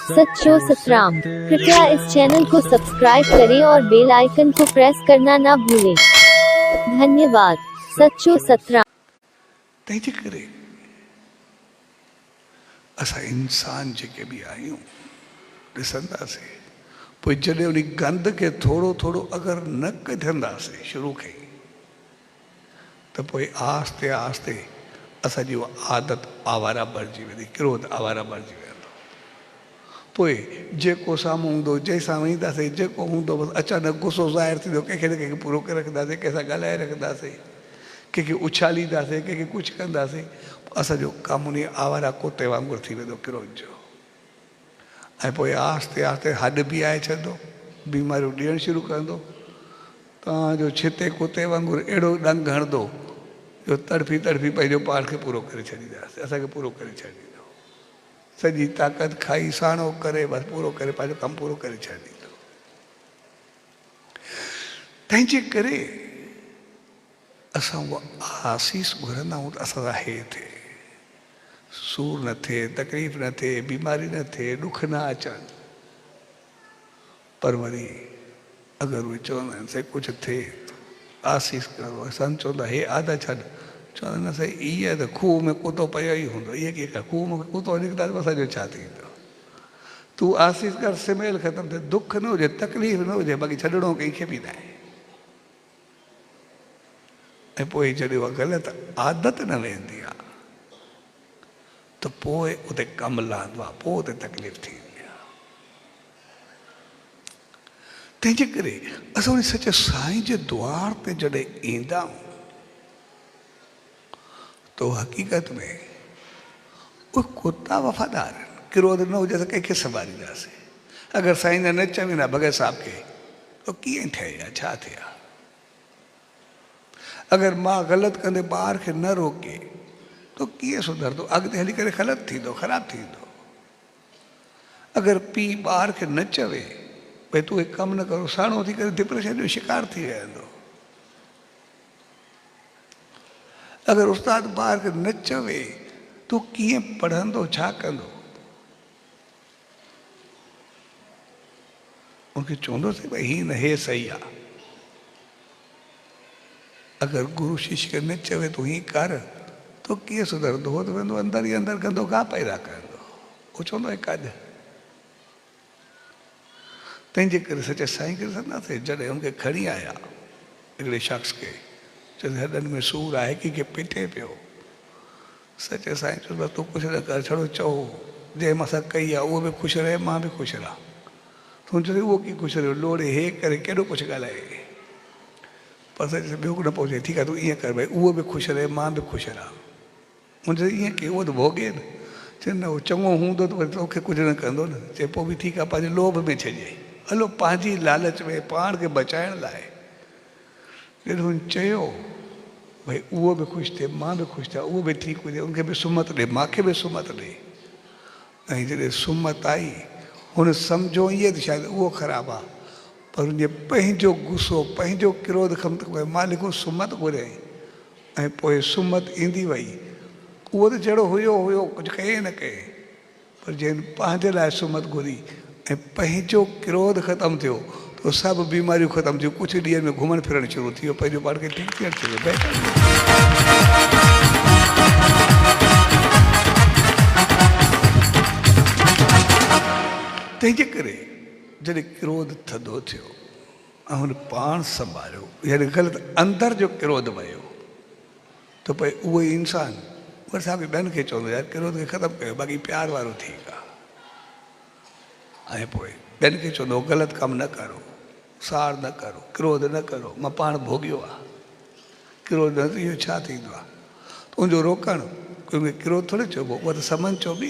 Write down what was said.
सच्चो सतराम। कृपया इस चैनल को सब्सक्राइब करें और बेल आइकन को प्रेस करना ना भूलें। धन्यवाद। सच्चो सतराम। तंहिंजे करे असां इंसान जेके बि आहियूं ॾिसंदासीं पोइ जॾहिं उन गंद खे थोरो थोरो अगरि न कढंदासीं शुरू खां ई त पोइ आहिस्ते आहिस्ते असांजी उहा आदत आवारा बणिजी वेंदी, क्रोध आवारा बणिजी वेंदो। पोइ जेको साम्हूं हूंदो जंहिंसां वेहींदासीं जेको हूंदो बसि अचानक गुस्सो ज़ाहिर थींदो, कंहिंखे न कंहिंखे पूरो करे रखंदासीं, कंहिंसां ॻाल्हाए रखंदासीं, कंहिंखे उछालींदासीं, कंहिंखे कुझु कंदासीं। असांजो कमु उन आवारा कुते वांगुरु थी वेंदो क्रोध जो। ऐं पोइ आहिस्ते आहिस्ते हॾ बि आहे छॾंदो, बीमारियूं ॾियणु शुरू कंदो। तव्हांजो छिते कुते वांगुरु अहिड़ो ॾंग हणंदो जो तड़फी तड़फी पंहिंजो पाण खे पूरो करे छॾींदासीं, असांखे पूरो करे छॾींदो। सॼी ताक़त खाई साणो करे बसि पूरो करे पंहिंजो कमु पूरो करे छॾींदो। तंहिंजे करे असां उहा आसीस घुरंदा आहियूं त असां सां हे थिए, सूर न थिए, तकलीफ़ न थिए, बीमारी न थिए, ॾुख न अचनि। पर वरी अगरि उहे चवंदा आहिनि साईं कुझु थिए आसीस करो, संत चवंदा हे आदत छॾ, चवंदा न साईं इहा त खूह में कुतो पियो ई हूंदो, इहे कीअं खूह में कुतो निकिता त असांजो छा थींदो। तूं आसीस कर, सिमेल ख़तमु थिए, दुख न हुजे, तकलीफ़ न हुजे, बाक़ी छॾिणो कंहिंखे बि न आहे। ऐं पोइ जॾहिं उहा ग़लति आदत न वेंदी आहे त पोइ उते कमु लहंदो आहे, पोइ उते तकलीफ़ थींदी आहे। तंहिंजे करे असां उन सच साईं जे द्वार ते जॾहिं ईंदा आहियूं त हक़ीक़त में उहे कुता वफ़ादार आहिनि। क्रोध न हुजे त कंहिंखे संभालींदासीं। अगरि साईं न चवंदा भगत साहिब खे त कीअं ठहे या छा थिए हा। अगरि मां ग़लति कंदे ॿार खे न रोके तो कीअं सुधरंदो, अॻिते हली करे ग़लति थींदो, ख़राबु थींदो। अगरि पीउ ॿार खे न चवे भई तूं हे कमु न करो, साणो थी करे डिप्रेशन जो शिकार थी वेंदो। अगरि उस्ताद ॿार खे न चवे तूं कीअं पढ़ंदो, छा कंदो। उनखे चवंदोसीं भई हीअ न हे सही आहे। अगरि गुरु शिष्य खे न चवे तूं हीअं कर तो कीअं सुधरंदो, हो त वेंदो अंदरि ई अंदरि कंदो, का पैदा कंदो, उहो चवंदो आहे कॾ। तंहिंजे करे सचे साईं खे ॾिसंदासीं जॾहिं हुनखे खणी आया हिकिड़े शख़्स खे, चवंदे हॾनि में सूरु आहे, कंहिंखे पिटे पियो। सचे साईं चवंदो तूं कुझु न कर, छड़ो चओ जंहिं मूंसां कई आहे उहो बि ख़ुशि रहे, मां बि ख़ुशि रहां। तूं चवंदे उहो कीअं ख़ुशि रहियो, लोड़े हे करे केॾो कुझु ॻाल्हाए। पर सचे ॿियो न पहुचे, ठीकु आहे तूं ईअं कर भई उहो बि ख़ुशि रहे, मां बि ख़ुशि रहां। मुंहिंजो ईअं की उहो त भोॻे न, चए न उहो चङो हूंदो त वरी तोखे कुझु न कंदो न। चए पोइ बि ठीकु आहे, पंहिंजे लोभ में छॾिजे, हलो पंहिंजी लालच में पाण खे बचाइण लाइ। जॾहिं हुन चयो भई उहो बि ख़ुशि थिए, मां बि ख़ुशि थियां, उहो बि ठीकु हुजे, उनखे बि सुमत ॾे, मूंखे बि सुमत ॾे। ऐं जॾहिं सुमत आई हुन सम्झो ईअं त शायदि उहो ख़राबु आहे, पर हुनजे पंहिंजो गुस्सो, पंहिंजो क्रोध ख़तमु त करे मालिक सुमत घुरियईं। ऐं पोइ सुमत ईंदी वई, उहो त जहिड़ो हुयो कुझु कहे न कहे, पर जंहिं पंहिंजे लाइ सुमत घुरी ऐं पंहिंजो क्रोध ख़तमु थियो त सभु बीमारियूं ख़तमु थियूं। कुझु ॾींहंनि में घुमणु फिरणु शुरू थी वियो, पंहिंजो पाण खे ठीकु थियणु शुरू थियो। तंहिंजे करे जॾहिं क्रोध थधो थियो ऐं हुन पाण संभालियो, यानी ग़लति अंदरि जो क्रोध वियो त भई उहो ई इंसानु वरी असांखे ॿियनि खे चवंदो यार क्रोध खे ख़तमु कयो, बाक़ी प्यार वारो ठीकु आहे। ऐं पोइ ॿियनि खे चवंदो ग़लति कमु न करो, साड़ न करो, क्रोध न करो, मां पाण भोॻियो आहे। क्रोध न इहो छा थींदो आहे, त उनजो रोकणु, क्रोध थोरी चइबो, उहा त समन चइबी।